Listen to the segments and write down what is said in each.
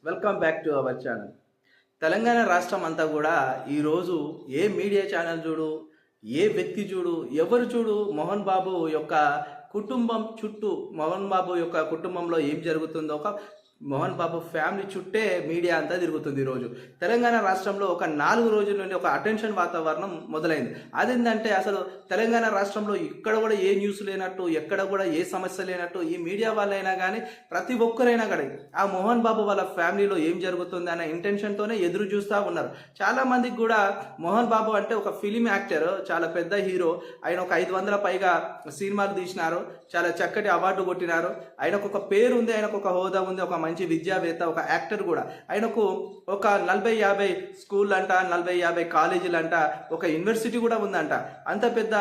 Welcome back to our channel. Telangana రాష్ట్రం అంతా కూడా ఈరోజు ఏ మీడియా ఛానల్ చూడు, ఏ వ్యక్తి చూడు, ఎవరు చూడు మోహన్ బాబు యొక్క కుటుంబం చుట్టూ, మోహన్ బాబు యొక్క కుటుంబంలో ఏం జరుగుతుందో, ఒక మోహన్ బాబు ఫ్యామిలీ చుట్టే మీడియా అంతా తిరుగుతుంది. ఈరోజు తెలంగాణ రాష్ట్రంలో ఒక 4 రోజుల నుండి ఒక అటెన్షన్ వాతావరణం మొదలైంది. అదేంటంటే అసలు తెలంగాణ రాష్ట్రంలో ఇక్కడ కూడా ఏ న్యూస్ లేనట్టు, ఎక్కడ కూడా ఏ సమస్య లేనట్టు, ఈ మీడియా వాళ్ళైనా కానీ ప్రతి ఒక్కరైనా కానీ ఆ మోహన్ బాబు వాళ్ళ ఫ్యామిలీలో ఏం జరుగుతుంది అనే ఇంటెన్షన్తోనే ఎదురు చూస్తూ ఉన్నారు. చాలా మందికి కూడా మోహన్ బాబు అంటే ఒక ఫిలిం యాక్టర్, చాలా పెద్ద హీరో. ఆయన ఒక 500 పైగా సినిమాలు తీసినారు, చాలా చక్కటి అవార్డు కొట్టినారు. ఆయనకు ఒక పేరు ఉంది, ఆయనకు ఒక హోదా ఉంది, ఒక మంచి విద్యావేత్త, ఒక యాక్టర్ కూడా. ఆయనకు ఒక 40-50 స్కూల్ అంట, 40-50 కాలేజీలు అంట, ఒక యూనివర్సిటీ కూడా ఉందంట. అంత పెద్ద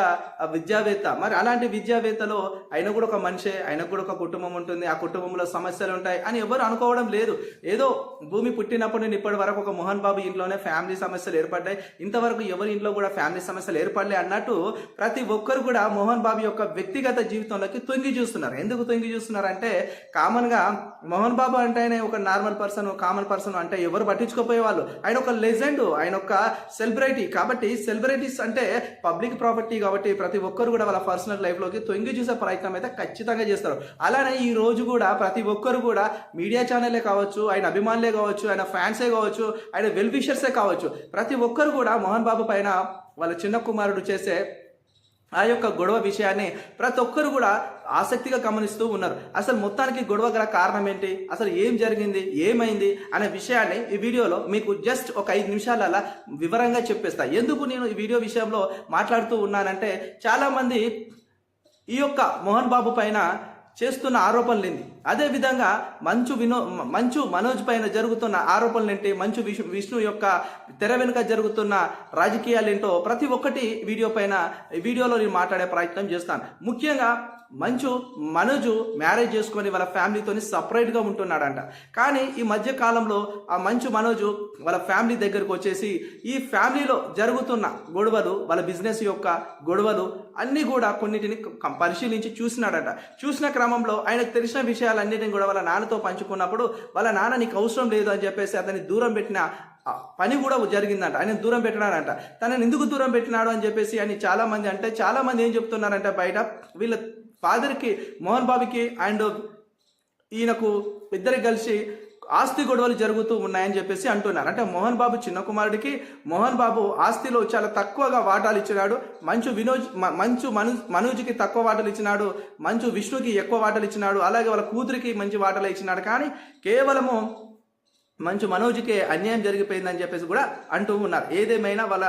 విద్యావేత్త. మరి అలాంటి విద్యావేత్తలో ఆయన కూడా ఒక మనిషే, ఆయనకు కూడా ఒక కుటుంబం ఉంటుంది, ఆ కుటుంబంలో సమస్యలు ఉంటాయి అని ఎవరు అనుకోవడం లేదు. ఏదో భూమి పుట్టినప్పటి నుండి ఇప్పటి వరకు ఒక మోహన్ బాబు ఇంట్లోనే ఫ్యామిలీ సమస్యలు ఏర్పడ్డాయి, ఇంతవరకు ఎవరి ఇంట్లో కూడా ఫ్యామిలీ సమస్యలు ఏర్పడలే అన్నట్టు ప్రతి ఒక్కరు కూడా మోహన్ బాబు యొక్క వ్యక్తిగత జీవితంలోకి తొంగి చూస్తున్నారు. ఎందుకు తొంగి చూస్తున్నారు అంటే, కామన్గా మోహన్ బాబు అంటే ఆయన ఒక నార్మల్ పర్సన్, కామన్ పర్సన్ అంటే ఎవరు పట్టించుకోపోయేవాళ్ళు. ఆయన ఒక లెజెండ్, ఆయన ఒక సెలబ్రిటీ. కాబట్టి సెలబ్రిటీస్ అంటే పబ్లిక్ ప్రాపర్టీ కాబట్టి ప్రతి ఒక్కరు కూడా వాళ్ళ పర్సనల్ లైఫ్లోకి తొంగి చూసే ప్రయత్నం అయితే ఖచ్చితంగా చేస్తారు. అలానే ఈ రోజు కూడా ప్రతి ఒక్కరు కూడా మీడియా ఛానలే కావచ్చు, ఆయన అభిమానులే కావచ్చు, ఆయన ఫ్యాన్సే కావచ్చు, ఆయన వెల్ విషర్సే కావచ్చు, ప్రతి ఒక్కరు కూడా మోహన్ బాబు పైన వాళ్ళ చిన్న కుమారుడు చేసే ఆ యొక్క గొడవ విషయాన్ని ప్రతి ఒక్కరు కూడా ఆసక్తిగా గమనిస్తూ ఉన్నారు. అసలు మొత్తానికి గొడవ గల కారణం ఏంటి, అసలు ఏం జరిగింది, ఏమైంది అనే విషయాన్ని ఈ వీడియోలో మీకు జస్ట్ ఒక 5 నిమిషాల వివరంగా చెప్పేస్తా. ఎందుకు నేను ఈ వీడియో విషయంలో మాట్లాడుతూ ఉన్నానంటే, చాలామంది ఈ యొక్క మోహన్ బాబు పైన చేస్తున్న ఆరోపణలేంటి, అదేవిధంగా మంచు మనోజ్ పైన జరుగుతున్న ఆరోపణలేంటి, మంచు విష్ణు యొక్క తెర వెనుక జరుగుతున్న రాజకీయాలేంటో ప్రతి ఒక్కటి వీడియోలో నేను మాట్లాడే ప్రయత్నం చేస్తాను. ముఖ్యంగా మనోజు మ్యారేజ్ చేసుకొని వాళ్ళ ఫ్యామిలీతో సపరేట్గా ఉంటున్నాడంట. కానీ ఈ మధ్య కాలంలో ఆ మనోజు వాళ్ళ ఫ్యామిలీ దగ్గరకు వచ్చేసి ఈ ఫ్యామిలీలో జరుగుతున్న గొడవలు, వాళ్ళ బిజినెస్ యొక్క గొడవలు అన్నీ కూడా కొన్నిటిని పరిశీలించి చూసినాడంట. చూసిన క్రమంలో ఆయనకు తెలిసిన విషయాలన్నిటిని కూడా వాళ్ళ నాన్నతో పంచుకున్నప్పుడు, వాళ్ళ నాన్న నీకు అవసరం లేదు అని చెప్పేసి అతన్ని దూరం పెట్టిన పని కూడా జరిగిందంట. ఆయన దూరం పెట్టినాడంట. తనని ఎందుకు దూరం పెట్టినాడు అని చెప్పేసి అని చాలా మంది ఏం చెప్తున్నారంటే, బయట వీళ్ళ ఫాదర్కి, మోహన్ బాబుకి అండ్ ఈయనకు ఇద్దరికి కలిసి ఆస్తి గొడవలు జరుగుతూ ఉన్నాయని చెప్పేసి అంటున్నారు. అంటే మోహన్ బాబు చిన్న కుమారుడికి మోహన్ బాబు ఆస్తిలో చాలా తక్కువగా వాటాలు ఇచ్చినాడు, మనోజ్కి తక్కువ వాటాలు ఇచ్చినాడు, మంచు విష్ణుకి ఎక్కువ వాటాలు ఇచ్చినాడు, అలాగే వాళ్ళ కూతురికి మంచి వాటాలు ఇచ్చినాడు. కానీ కేవలము మనోజ్కే అన్యాయం జరిగిపోయిందని చెప్పేసి కూడా అంటూ ఉన్నారు. ఏదేమైనా వాళ్ళ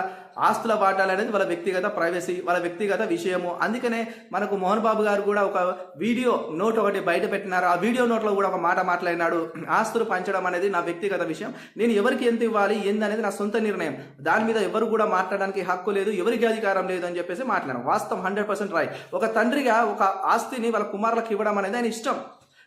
ఆస్తుల వాటాలు అనేది వాళ్ళ వ్యక్తిగత ప్రైవసీ, వాళ్ళ వ్యక్తిగత విషయము. అందుకనే మనకు మోహన్ బాబు గారు కూడా ఒక వీడియో నోట్ ఒకటి బయట పెట్టినారు. ఆ వీడియో నోట్లో కూడా ఒక మాట మాట్లాడినాడు, ఆస్తులు పంచడం అనేది నా వ్యక్తిగత విషయం, నేను ఎవరికి ఎంత ఇవ్వాలి ఏందనేది నా సొంత నిర్ణయం, దాని మీద ఎవరు కూడా మాట్లాడడానికి హక్కు లేదు, ఎవరికి అధికారం లేదు అని చెప్పేసి మాట్లాడారు. వాస్తవం 100% రైట్. ఒక తండ్రిగా ఒక ఆస్తిని వాళ్ళ కుమారులకు ఇవ్వడం అనేది ఆయన ఇష్టం.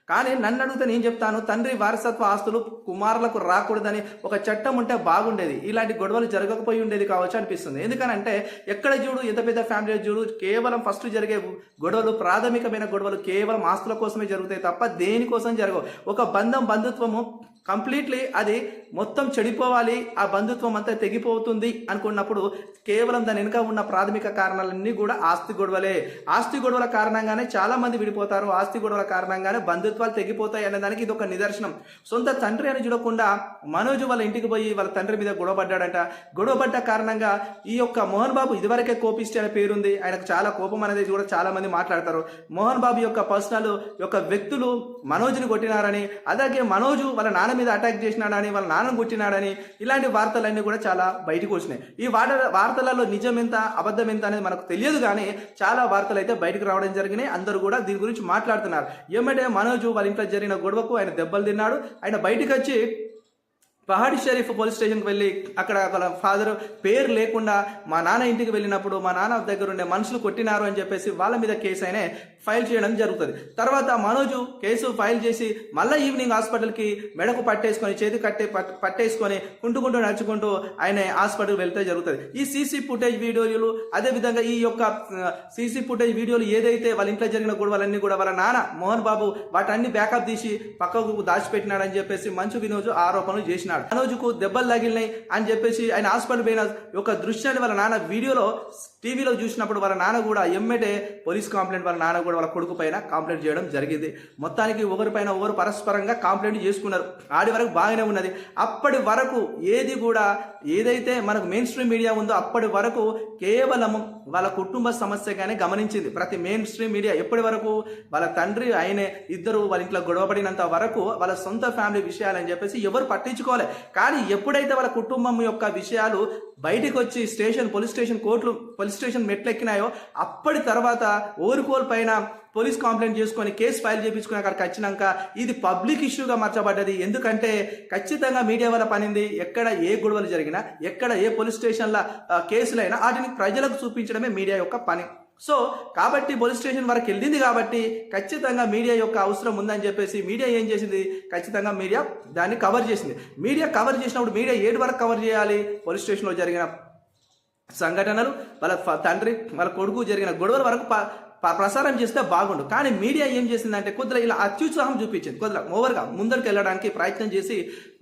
కానీ నన్ను అడిగితే నేను చెప్తాను, తండ్రి వారసత్వ ఆస్తులు కుమారులకు రాకూడదని ఒక చట్టం ఉంటే బాగుండేది, ఇలాంటి గొడవలు జరగకపోయి ఉండేది కావచ్చు అనిపిస్తుంది. ఎందుకనంటే ఎక్కడ చూడు, ఎంత పెద్ద ఫ్యామిలీ చూడు, కేవలం ఫస్ట్ జరిగే గొడవలు, ప్రాథమికమైన గొడవలు కేవలం ఆస్తుల కోసమే జరుగుతాయి తప్ప దేనికోసం జరగవు. ఒక బంధుత్వము కంప్లీట్లీ అది మొత్తం చెడిపోవాలి, ఆ బంధుత్వం అంతా తెగిపోతుంది అనుకున్నప్పుడు కేవలం దాని వెనుక ఉన్న ప్రాథమిక కారణాలన్నీ కూడా ఆస్తి గొడవలే. ఆస్తి గొడవల కారణంగానే చాలా మంది విడిపోతారు, ఆస్తి గొడవల కారణంగానే బంధుత్వాలు తెగిపోతాయి అనే దానికి ఇది ఒక నిదర్శనం. సొంత తండ్రి అని చూడకుండా మనోజు వాళ్ళ ఇంటికి పోయి వాళ్ళ తండ్రి మీద గొడవపడ్డాడంట. గొడవపడ్డ కారణంగా ఈ యొక్క మోహన్ బాబు ఇదివరకే కోపిష్టి అనే పేరుంది, ఆయనకు చాలా కోపం అనేది కూడా చాలా మంది మాట్లాడతారు. మోహన్ బాబు యొక్క పర్సనల్ యొక్క వ్యక్తులు మనోజ్ని కొట్టినారని, అలాగే మనోజు వాళ్ళ నాన్న మీద అటాక్ చేసినాడని, వాళ్ళ నాన్నను కొట్టినాడని, ఇలాంటి వార్తలన్నీ కూడా చాలా బయటకు వచ్చినాయి. ఈ వార్తలలో నిజం ఎంత అబద్ధం ఎంత అనేది మనకు తెలియదు, కానీ చాలా వార్తలు అయితే బయటకు రావడం జరిగినాయి. అందరూ కూడా దీని గురించి మాట్లాడుతున్నారు. ఏమంటే మనోజు వాళ్ళ ఇంట్లో జరిగిన గొడవకు ఆయన దెబ్బలు తిన్నాడు. ఆయన బయటకు వచ్చి పహాడి షరీఫ్ పోలీస్ స్టేషన్కి వెళ్ళి అక్కడ వాళ్ళ ఫాదర్ పేరు లేకుండా మా నాన్న ఇంటికి వెళ్ళినప్పుడు మా నాన్న దగ్గర ఉండే మనుషులు కొట్టినారు అని చెప్పేసి వాళ్ళ మీద కేసు అయినా ఫైల్ చేయడం జరుగుతుంది. తర్వాత మనోజు కేసు ఫైల్ చేసి మళ్ళీ ఈవినింగ్ హాస్పిటల్కి మెడకు పట్టేసుకొని చేతి పట్టేసుకొని కుంటుకుంటూ నడుచుకుంటూ ఆయన హాస్పిటల్కి వెళ్తే జరుగుతుంది. ఈ సీసీ ఫుటేజ్ వీడియోలు అదేవిధంగా ఈ యొక్క సీసీ ఫుటేజ్ వీడియోలు ఏదైతే వాళ్ళ ఇంట్లో జరిగిన గొడవలన్నీ కూడా వాళ్ళ నాన్న మోహన్ బాబు వాటన్ని బ్యాకప్ తీసి పక్కకు దాచిపెట్టినాడని చెప్పేసి మంచు వినోద్ ఆరోపణలు చేసినాడు. మనోజుకు దెబ్బలు తగిలినాయి అని చెప్పేసి ఆయన హాస్పిటల్ పోయిన ఒక దృశ్యాన్ని వాళ్ళ నాన్న వీడియోలో టీవీలో చూసినప్పుడు వాళ్ళ నాన్న కూడా ఎమ్మెటే పోలీస్ కంప్లైంట్ వాళ్ళ నాన్న కూడా వాళ్ళ కొడుకు పైన కంప్లైంట్ చేయడం జరిగింది. మొత్తానికి ఒకరిపైన ఒకరు పరస్పరంగా కంప్లైంట్ చేసుకున్నారు. ఆడి వరకు బాగానే ఉన్నది. అప్పటి వరకు ఏది కూడా ఏదైతే మనకు మెయిన్ స్ట్రీమ్ మీడియా ఉందో అప్పటి వరకు కేవలం వాళ్ళ కుటుంబ సమస్యగానే గమనించింది ప్రతి మెయిన్ స్ట్రీమ్ మీడియా. ఎప్పటి వరకు వాళ్ళ తండ్రి ఆయనే ఇద్దరు వాళ్ళ ఇంట్లో గొడవపడినంత వరకు వాళ్ళ సొంత ఫ్యామిలీ విషయాలని చెప్పేసి ఎవరు పట్టించుకోవాలి. కానీ ఎప్పుడైతే వాళ్ళ కుటుంబం యొక్క విషయాలు బయటికి వచ్చి పోలీస్ స్టేషన్ మెట్లెక్కినాయో అప్పటి తర్వాత ఓరుకోల్ పైన పోలీస్ కంప్లైంట్ చేసుకొని కేసు ఫైల్ చేయించుకుని అక్కడికి వచ్చినాక ఇది పబ్లిక్ ఇష్యూగా మార్చబడ్డది. ఎందుకంటే ఖచ్చితంగా మీడియా వల్ల పనింది. ఎక్కడ ఏ గొడవలు జరిగినా ఎక్కడ ఏ పోలీస్ స్టేషన్ల కేసులైనా వాటిని ప్రజలకు చూపించడమే మీడియా యొక్క పని. సో కాబట్టి పోలీస్ స్టేషన్ వరకు వెళ్ళింది కాబట్టి ఖచ్చితంగా మీడియా యొక్క అవసరం ఉందని చెప్పేసి మీడియా ఏం చేసింది, ఖచ్చితంగా మీడియా దాన్ని కవర్ చేసింది. మీడియా కవర్ చేసినప్పుడు మీడియా ఏడు వరకు కవర్ చేయాలి, పోలీస్ స్టేషన్లో జరిగిన సంఘటనలు వాళ్ళ తండ్రి వాళ్ళ కొడుకు జరిగిన గొడవల వరకు ప్రసారం చేస్తే బాగుండు. కానీ మీడియా ఏం చేసిందంటే కొద్దిగా ఇలా అత్యుత్సాహం చూపించింది. కొద్దిగా ఓవర్గా ముందరికి వెళ్ళడానికి ప్రయత్నం చేసి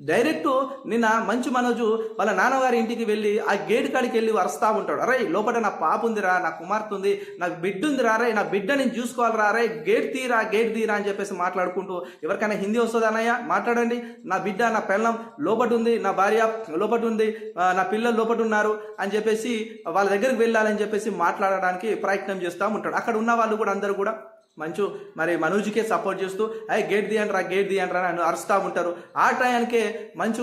డైరెక్ట్ నిన్న మంచు మనోజు వాళ్ళ నాన్నగారి ఇంటికి వెళ్ళి ఆ గేట్ కాడికి వెళ్ళి వరుస్తూ ఉంటాడు. అరే లోపల నా పాప ఉందిరా, నా కుమార్తె ఉంది, నాకు బిడ్డ ఉందిరా, రే నా బిడ్డ నేను చూసుకోవాలరా, రే గేట్ తీరా అని చెప్పేసి మాట్లాడుకుంటూ ఎవరికైనా హిందీ వస్తుందన్నయ్య మాట్లాడండి, నా బిడ్డ నా పెళ్ళం లోపట ఉంది, నా భార్య లోపట ఉంది, నా పిల్లలు లోపట ఉన్నారు అని చెప్పేసి వాళ్ళ దగ్గరికి వెళ్ళాలని చెప్పేసి మాట్లాడడానికి ప్రయత్నం చేస్తూ ఉంటాడు. అక్కడ ఉన్న వాళ్ళు కూడా అందరూ కూడా మరి మనోజ్కే సపోర్ట్ చేస్తూ గేట్ తీయండ్రా అని అరుస్తూ ఉంటారు. ఆ టయానికే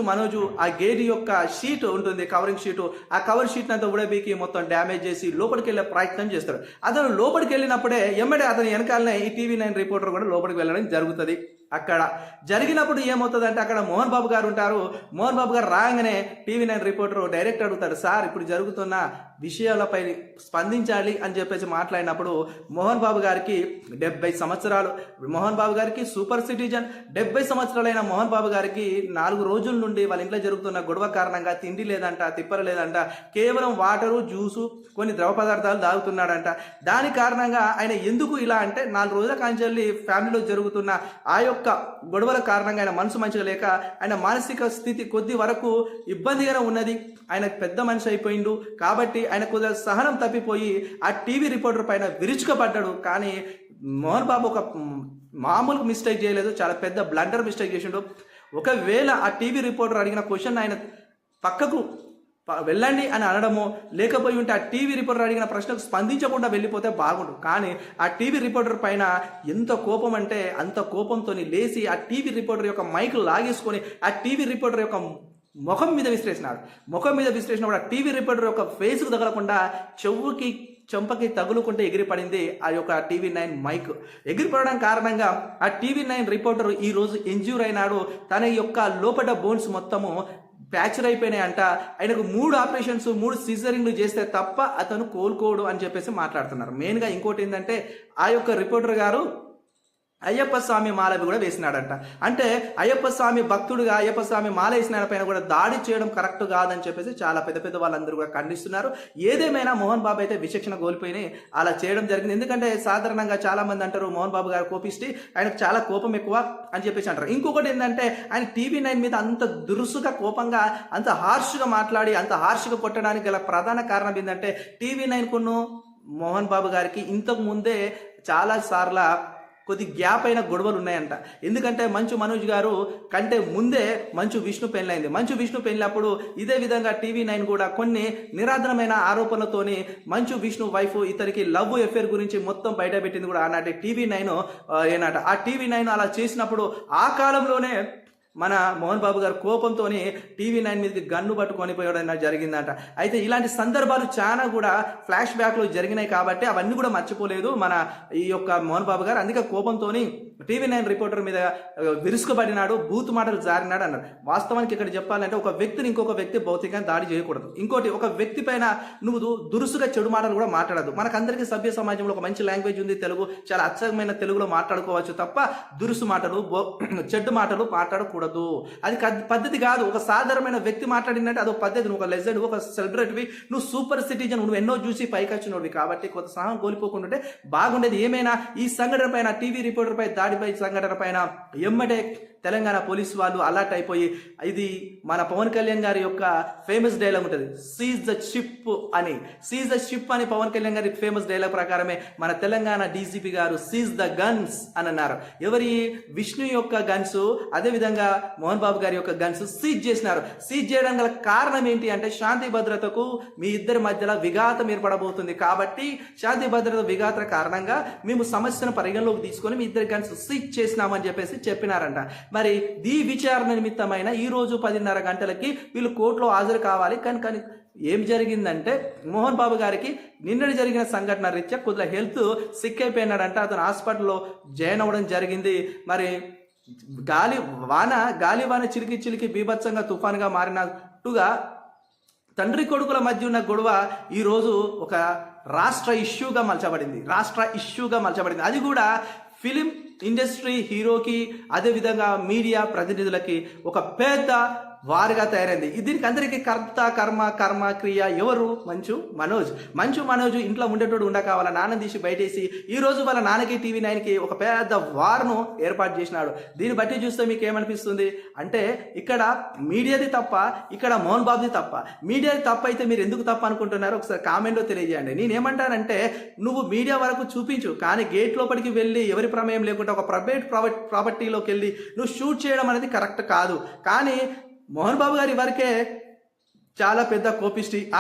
మనోజు ఆ గేట్ యొక్క షీట్ ఉంటుంది, కవరింగ్ షీటు, ఆ కవర్ షీట్ అంతా ఉడబీకి మొత్తం డ్యామేజ్ చేసి లోపలికి వెళ్ళే ప్రయత్నం చేస్తాడు. అతను లోపలికి వెళ్ళినప్పుడే ఎమ్మడే అతని వెనకాలనే ఈ TV9 రిపోర్టర్ కూడా లోపలికి వెళ్ళడం జరుగుతుంది. అక్కడ జరిగినప్పుడు ఏమవుతుందంటే అక్కడ మోహన్ బాబు గారు ఉంటారు. మోహన్ బాబు గారు రాగానే TV9 రిపోర్టర్ డైరెక్ట్ అడుగుతాడు, సార్ ఇప్పుడు జరుగుతున్న విషయాలపై స్పందించాలి అని చెప్పేసి మాట్లాడినప్పుడు మోహన్ బాబు గారికి 70 సంవత్సరాలు, మోహన్ బాబు గారికి సూపర్ సిటిజన్. 70 సంవత్సరాలైన మోహన్ బాబు గారికి 4 రోజుల నుండి వాళ్ళ ఇంట్లో జరుగుతున్న గొడవ కారణంగా తిండి లేదంట, తిప్పర లేదంట, కేవలం వాటరు జ్యూసు కొన్ని ద్రవ పదార్థాలు తాగుతున్నాడంట. దాని కారణంగా ఆయన ఎందుకు ఇలా అంటే 4 రోజుల కాంచెల్లి ఫ్యామిలీలో జరుగుతున్న ఆ యొక్క గొడవల కారణంగా ఆయన మనసు మంచిగా లేక ఆయన మానసిక స్థితి కొద్ది వరకు ఇబ్బందిగానే ఉన్నది. ఆయన పెద్ద మనిషి అయిపోయిండు కాబట్టి ఆయన కొద్దిగా సహనం తప్పిపోయి ఆ టీవీ రిపోర్టర్ పైన విరుచుకపడ్డాడు. కానీ మోహన్ బాబు ఒక మామూలు మిస్టేక్ చేయలేదు, చాలా పెద్ద బ్లండర్ మిస్టేక్ చేసిండు. ఒకవేళ ఆ టీవీ రిపోర్టర్ అడిగిన క్వశ్చన్ ఆయన పక్కకు వెళ్ళండి అని అనడము, లేకపోయి ఉంటే ఆ టీవీ రిపోర్టర్ అడిగిన ప్రశ్నకు స్పందించకుండా వెళ్ళిపోతే బాగుండు. కానీ ఆ టీవీ రిపోర్టర్ పైన ఎంత కోపం అంటే అంత కోపంతో లేచి ఆ టీవీ రిపోర్టర్ యొక్క మైక్ లాగేసుకొని ఆ టీవీ రిపోర్టర్ యొక్క ముఖం మీద విసిరేసినాడు. ముఖం మీద విసిరేసినప్పుడు ఆ టీవీ రిపోర్టర్ యొక్క ఫేస్కు తగలకుండా చెంపకి తగులుకుంటే ఎగిరిపడింది ఆ యొక్క TV9 మైక్. ఎగిరిపడడం కారణంగా ఆ TV9 రిపోర్టర్ ఈరోజు ఇంజ్యూర్ అయినాడు. తన యొక్క లోపల బోన్స్ మొత్తము ఫ్రాక్చర్ అయిపోయినాయంట. ఆయనకు 3 ఆపరేషన్స్ 3 సిజరింగ్లు చేస్తే తప్ప అతను కోలుకోడు అని చెప్పేసి మాట్లాడుతున్నారు. మెయిన్గా ఇంకోటి ఏంటంటే ఆ యొక్క రిపోర్టర్ గారు అయ్యప్ప స్వామి మాల కూడా వేసినాడంట. అంటే అయ్యప్ప స్వామి భక్తుడుగా అయ్యప్ప స్వామి మాల వేసిన పైన కూడా దాడి చేయడం కరెక్ట్ కాదని చెప్పేసి చాలా పెద్ద వాళ్ళందరూ కూడా ఖండిస్తున్నారు. ఏదేమైనా మోహన్ బాబు అయితే విచక్షణ కోల్పోయి అలా చేయడం జరిగింది. ఎందుకంటే సాధారణంగా చాలా మంది అంటారు మోహన్ బాబు గారు కోపిస్తే ఆయనకు చాలా కోపం ఎక్కువ అని చెప్పేసి అంటారు. ఇంకొకటి ఏంటంటే ఆయన TV9 మీద అంత దురుసుగా కోపంగా అంత హార్ష్గా మాట్లాడి అంత హార్ష్గా కొట్టడానికి గల ప్రధాన కారణం ఏంటంటే TV9 కును మోహన్ బాబు గారికి ఇంతకు ముందే చాలా సార్లు కొద్ది గ్యాప్ అయిన గొడవలు ఉన్నాయంట. ఎందుకంటే మంచు మనోజ్ గారు కంటే ముందే మంచు విష్ణు పెళ్ళైంది. మంచు విష్ణు పెళ్ళినప్పుడు ఇదే విధంగా TV9 కూడా కొన్ని నిరాధనమైన ఆరోపణలతోని మంచు విష్ణు వైఫ్ ఇతనికి లవ్ ఎఫేర్ గురించి మొత్తం బయట పెట్టింది కూడా ఆనాటి TV9 ఏనాట. ఆ TV9 అలా చేసినప్పుడు ఆ కాలంలోనే మన మోహన్ బాబు గారు కోపంతో TV9 మీదకి గన్ను పట్టుకొని పోయడం జరిగిందంట. అయితే ఇలాంటి సందర్భాలు చాలా కూడా ఫ్లాష్ బ్యాక్లో జరిగినాయి కాబట్టి అవన్నీ కూడా మర్చిపోలేదు మన ఈ యొక్క మోహన్ బాబు గారు. అందుకే కోపంతో TV9 రిపోర్టర్ మీద విరుసుకుపడినాడు, బూతు మాటలు జారినాడు అన్నారు. వాస్తవానికి ఇక్కడ చెప్పాలంటే ఒక వ్యక్తిని ఇంకొక వ్యక్తి భౌతికంగా దాడి చేయకూడదు. ఇంకోటి, ఒక వ్యక్తి పైన నువ్వు దురుసుగా చెడు మాటలు కూడా మాట్లాడదు. మనకందరికీ సభ్య సమాజంలో ఒక మంచి లాంగ్వేజ్ ఉంది, తెలుగు చాలా అచ్చమైన తెలుగులో మాట్లాడుకోవచ్చు తప్ప దురుసు మాటలు చెడ్డు మాటలు మాట్లాడకూడదు. అది పద్ధతి కాదు. ఒక సాధారణమైన వ్యక్తి మాట్లాడినట్టు అదొక పద్ధతి. నువ్వు ఒక లెజెండ్, ఒక సెలబ్రిటీవి, నువ్వు సూపర్ సిటిజన్, నువ్వు ఎన్నో చూసి పైకి వచ్చినవి కాబట్టి కొంత సహనం కోల్పోకుండా బాగుండేది. ఏమైనా ఈ సంఘటన పైన, టీవీ రిపోర్టర్ పై దాడిపై సంఘటన పైన ఎమ్మటే తెలంగాణ పోలీసు వాళ్ళు అలర్ట్ అయిపోయి, ఇది మన పవన్ కళ్యాణ్ గారి యొక్క ఫేమస్ డైలాగ్ ఉంటుంది, సీజ్ ద షిప్ అని. సీజ్ ద షిప్ అని పవన్ కళ్యాణ్ గారి ఫేమస్ డైలాగ్ ప్రకారమే మన తెలంగాణ డీజీపీ గారు సీజ్ ద గన్స్ అని అన్నారు. ఎవరి విష్ణు యొక్క గన్స్, అదేవిధంగా మోహన్ బాబు గారి యొక్క గన్స్ సీజ్ చేసినారు. సీజ్ చేయడానికి గల కారణం ఏంటి అంటే శాంతి భద్రతకు మీ ఇద్దరి మధ్యలో విఘాతం ఏర్పడబోతుంది కాబట్టి శాంతి భద్రత విఘాత కారణంగా మేము సమస్యను పరిగణలోకి తీసుకొని మీ ఇద్దరి గన్స్ సీజ్ చేసినామని చెప్పేసి చెప్పినారంట. మరి ఈ విచారణ నిమిత్తమైన ఈ రోజు 10:30 గంటలకి వీళ్ళు కోర్టులో హాజరు కావాలి. కానీ ఏం జరిగిందంటే మోహన్ బాబు గారికి నిన్నటి జరిగిన సంఘటన రీత్యా కొద్దిగా హెల్త్ సిక్ అయిపోయినాడంట. అతను హాస్పిటల్లో జాయిన్ అవ్వడం జరిగింది. మరి గాలి వాన చిలికి బీభత్సంగా తుఫానుగా మారినట్టుగా తండ్రి కొడుకుల మధ్య ఉన్న గొడవ ఈరోజు ఒక రాష్ట్ర ఇష్యూగా మలచబడింది. అది కూడా ఫిలిం ఇండస్ట్రీ హీరోకి, అదేవిధంగా మీడియా ప్రతినిధులకి ఒక పెద్ద వారుగా తయారైంది. దీనికి అందరికీ కర్మ క్రియ ఎవరు? మంచు మనోజ్ ఇంట్లో ఉండేటోడు కావాల నాన్న తీసి బయటేసి ఈ రోజు వాళ్ళ నాన్నకి TV9కి ఒక పెద్ద వార్ను ఏర్పాటు చేసినాడు. దీన్ని బట్టి చూస్తే మీకు ఏమనిపిస్తుంది అంటే ఇక్కడ మీడియాది తప్ప, ఇక్కడ మోహన్ బాబుది తప్ప. మీడియాది తప్ప అయితే మీరు ఎందుకు తప్ప అనుకుంటున్నారో ఒకసారి కామెంట్లో తెలియజేయండి. నేనేమంటానంటే నువ్వు మీడియా వరకు చూపించు, కానీ గేట్ లోపలికి వెళ్ళి ఎవరి ప్రమేయం లేకుండా ఒక ప్రైవేట్ ప్రాపర్టీలోకి వెళ్ళి నువ్వు షూట్ చేయడం అనేది కరెక్ట్ కాదు. కానీ మోహన్ బాబు గారి వరకే చాలా పెద్ద కోపిస్టి. ఆ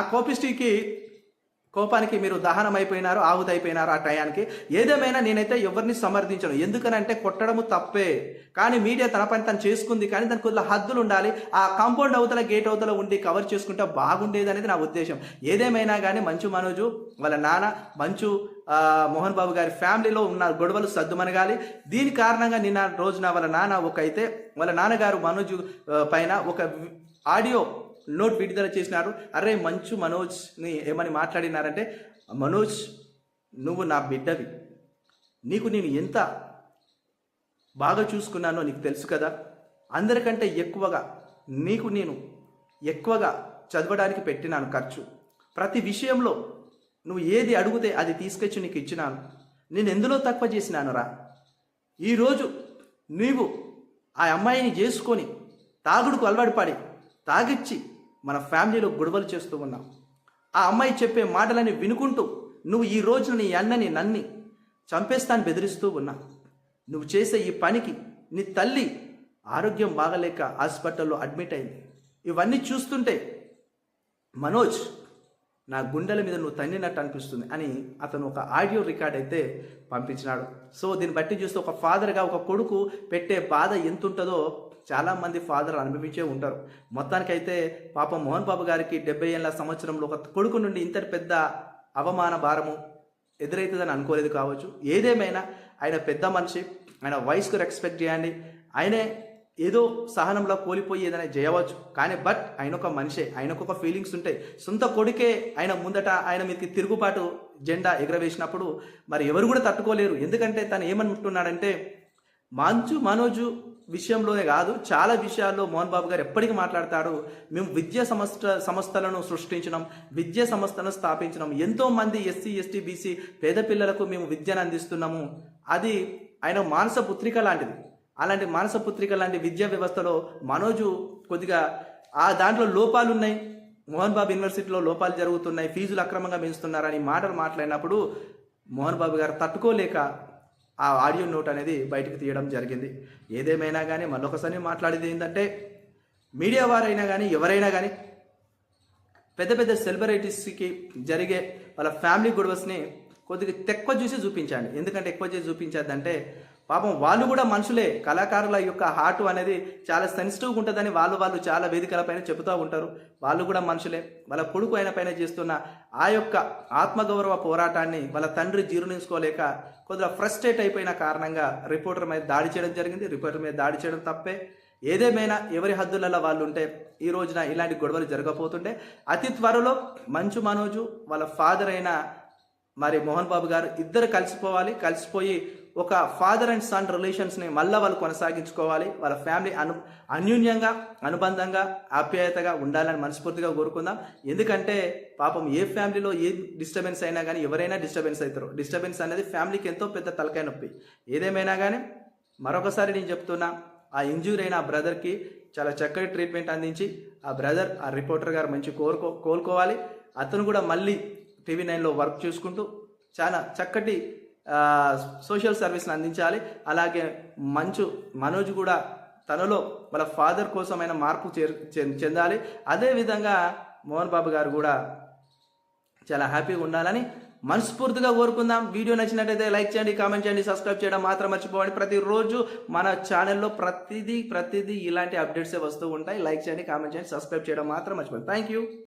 కోపానికి మీరు దహనం అయిపోయినారు, ఆహుతైపోయినారు ఆ టయానికి. ఏదేమైనా నేనైతే ఎవరిని సమర్థించను. ఎందుకనంటే కొట్టడము తప్పే, కానీ మీడియా తన పని తను చేసుకుంది. కానీ దానికి కొద్దిగా హద్దులు ఉండాలి. ఆ కాంపౌండ్ అవతల, గేట్ అవతల ఉండి కవర్ చేసుకుంటే బాగుండేది అనేది నా ఉద్దేశం. ఏదేమైనా కానీ మంచు మనోజు వాళ్ళ నాన్న మోహన్ బాబు గారి ఫ్యామిలీలో ఉన్న గొడవలు సద్దుమనగాలి. దీని కారణంగా నిన్న రోజున వాళ్ళ నాన్నగారు మనోజు పైన ఒక ఆడియో నోట్ విడుదల చేసినారు. అరే మంచు మనోజ్ని ఏమని మాట్లాడినారంటే, మనోజ్ నువ్వు నా బిడ్డవి, నీకు నేను ఎంత బాగా చూసుకున్నానో నీకు తెలుసు కదా. అందరికంటే ఎక్కువగా నీకు నేను ఎక్కువగా చదవడానికి పెట్టినాను ఖర్చు. ప్రతి విషయంలో నువ్వు ఏది అడిగితే అది తీసుకొచ్చి నీకు ఇచ్చినాను. నేను ఎందులో తక్కువ చేసినాను రా? ఈరోజు నీవు ఆ అమ్మాయిని చేసుకొని తాగుడుకు అలవాటు పడి తాగిచ్చి మన ఫ్యామిలీలో గొడవలు చేస్తూ ఉన్నావు. ఆ అమ్మాయి చెప్పే మాటలని వినుకుంటూ నువ్వు ఈ రోజున నీ అన్నని నన్ని చంపేస్తాను బెదిరిస్తూ ఉన్నా. నువ్వు చేసే ఈ పనికి నీ తల్లి ఆరోగ్యం బాగలేక హాస్పిటల్లో అడ్మిట్ అయింది. ఇవన్నీ చూస్తుంటే మనోజ్ నా గుండెల మీద నువ్వు తన్నినట్టు అనిపిస్తుంది అని అతను ఒక ఆడియో రికార్డ్ అయితే పంపించినాడు. సో దీన్ని బట్టి చూస్తే ఒక ఫాదర్గా ఒక కొడుకు పెట్టే బాధ ఎంత ఉంటుందో చాలామంది ఫాదర్ అనుభవించే ఉంటారు. మొత్తానికైతే పాపం మోహన్ బాబు గారికి 70 ఏళ్ళ సంవత్సరంలో ఒక కొడుకు నుండి ఇంతటి పెద్ద అవమాన భారము ఎదురవుతుందని అనుకోలేదు కావచ్చు. ఏదేమైనా ఆయన పెద్ద మనిషి, ఆయన వయసుకు రెస్పెక్ట్ చేయండి. ఆయనే ఏదో సహనంలో కోల్పోయి ఏదైనా చేయవచ్చు, కానీ బట్ ఆయన ఒక మనిషే, ఆయనకు ఒక ఫీలింగ్స్ ఉంటాయి. సొంత కొడుకే ఆయన ముందట ఆయన మీదకి తిరుగుబాటు జెండా ఎగరవేసినప్పుడు మరి ఎవరు కూడా తట్టుకోలేరు. ఎందుకంటే తను ఏమనుకుంటున్నాడంటే మంచు మనోజు విషయంలోనే కాదు, చాలా విషయాల్లో మోహన్ బాబు గారు ఎప్పటికీ మాట్లాడతారు. మేము విద్యా సంస్థలను సృష్టించినాం, విద్యా సంస్థలను స్థాపించినాం, ఎంతోమంది ఎస్సీ ఎస్టీ బీసీ పేద పిల్లలకు మేము విద్యను అందిస్తున్నాము. అది ఆయన మానస పుత్రిక లాంటిది. అలాంటి మానస పుత్రిక లాంటి విద్యా వ్యవస్థలో మనోజు కొద్దిగా ఆ దాంట్లో లోపాలు ఉన్నాయి. మోహన్ బాబు యూనివర్సిటీలో లోపాలు జరుగుతున్నాయి, ఫీజులు అక్రమంగా పెంచుతున్నారని మాటలు మాట్లాడినప్పుడు మోహన్ బాబు గారు తట్టుకోలేక ఆ ఆడియో నోట్ అనేది బయటకు తీయడం జరిగింది. ఏదేమైనా కానీ మళ్ళొకసారి మాట్లాడేది ఏంటంటే మీడియా వారైనా కానీ ఎవరైనా కానీ పెద్ద పెద్ద సెలబ్రిటీస్కి జరిగే వాళ్ళ ఫ్యామిలీ గొడవస్ని కొద్దిగా ఎక్కువ చూసి చూపించండి. ఎందుకంటే ఎక్కువ చేసి చూపించద్దంటే పాపం వాళ్ళు కూడా మనుషులే. కళాకారుల యొక్క హార్ట్ అనేది చాలా సెన్సిటివ్గా ఉంటుందని వాళ్ళు చాలా వేదికలపైన చెబుతూ ఉంటారు. వాళ్ళు కూడా మనుషులే. వాళ్ళ కొడుకు అయిన పైన చేస్తున్న ఆ యొక్క ఆత్మగౌరవ పోరాటాన్ని వాళ్ళ తండ్రి జీర్ణించుకోలేక కొద్దిగా ఫ్రస్ట్రేట్ అయిపోయిన కారణంగా రిపోర్టర్ మీద దాడి చేయడం జరిగింది. రిపోర్టర్ మీద దాడి చేయడం తప్పే. ఏదేమైనా ఎవరి హద్దులలో వాళ్ళు ఉంటే ఈ రోజున ఇలాంటి గొడవలు జరగబోతుంటే అతి త్వరలో మంచు మనోజు వాళ్ళ ఫాదర్ అయిన మరి మోహన్ బాబు గారు ఇద్దరు కలిసిపోయి ఒక ఫాదర్ అండ్ సన్ రిలేషన్స్ని మళ్ళీ వాళ్ళు కొనసాగించుకోవాలి. వాళ్ళ ఫ్యామిలీ అన్యూన్యంగా అనుబంధంగా ఆప్యాయతగా ఉండాలని మనస్ఫూర్తిగా కోరుకుందాం. ఎందుకంటే పాపం ఏ ఫ్యామిలీలో ఏ డిస్టర్బెన్స్ అయినా కానీ ఎవరైనా డిస్టర్బెన్స్ అవుతారు. డిస్టర్బెన్స్ అనేది ఫ్యామిలీకి ఎంతో పెద్ద తలకాయ నొప్పి. ఏదేమైనా కానీ మరొకసారి నేను చెప్తున్నా, ఆ ఇంజ్యూర్ అయిన ఆ బ్రదర్కి చాలా చక్కటి ట్రీట్మెంట్ అందించి ఆ రిపోర్టర్ గారు మంచి కోలుకోవాలి. అతను కూడా మళ్ళీ TV9లో వర్క్ చూసుకుంటూ చాలా చక్కటి సోషల్ సర్వీస్ని అందించాలి. అలాగే మనోజ్ కూడా తనలో వాళ్ళ ఫాదర్ కోసమైన మార్పు చెందాలి. అదేవిధంగా మోహన్ బాబు గారు కూడా చాలా హ్యాపీగా ఉండాలని మనస్ఫూర్తిగా కోరుకుందాం. వీడియో నచ్చినట్టయితే లైక్ చేయండి, కామెంట్ చేయండి, సబ్స్క్రైబ్ చేయడం మాత్రం మర్చిపోండి. ప్రతిరోజు మన ఛానల్లో ప్రతిదీ ఇలాంటి అప్డేట్సే వస్తూ ఉంటాయి. లైక్ చేయండి, కామెంట్ చేయండి, సబ్స్క్రైబ్ చేయడం మాత్రం మర్చిపోండి. Thank you.